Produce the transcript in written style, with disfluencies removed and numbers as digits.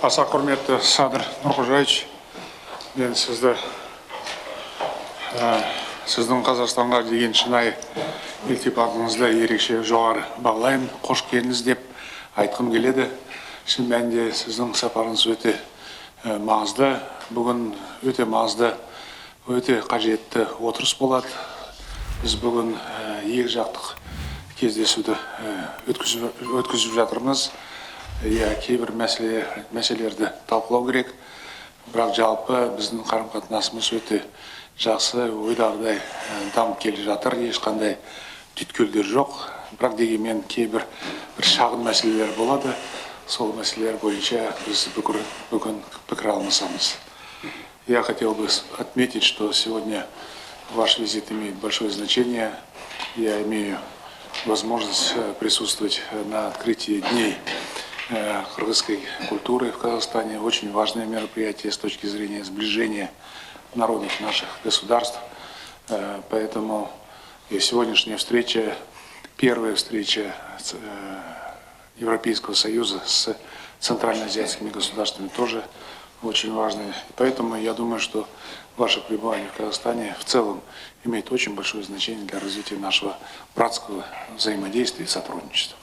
Аса құрметті Садыр Нұрқожаевич, мен сіздің Қазақстанға деген шынайы ілтипатыңызды ерекше жоғары бағалаймын. Қош келдіңіз деп айтқым келеді. Шын мәнінде сіздің сапарыңыз өте маңызды. Бүгін өте маңызды, өте қажетті отырыс болады. Біз бүгін екі жақтық кездесуді өткізіп жатырмыз. Кейбір мәселелерді талқылау керек. Бірақ жалпы біздің қарым-қатынасымыз өте жақсы, ойдағыдай дамып келе жатыр. Ешқандай түйткілдер жоқ. Бірақ дегенмен кейбір шағын мәселелер болады. Сол мәселелер бойынша біз бүгін пікір алмасамыз. Я хотел бы отметить, что сегодня ваш визит имеет большое значение. Я имею возможность присутствовать на открытии дней кыргызской культуры в Казахстане. Очень важное мероприятие с точки зрения сближения народов наших государств. Поэтому и сегодняшняя встреча, первая встреча Европейского Союза с центральноазиатскими государствами тоже очень важная. Поэтому я думаю, что ваше пребывание в Казахстане в целом имеет очень большое значение для развития нашего братского взаимодействия и сотрудничества.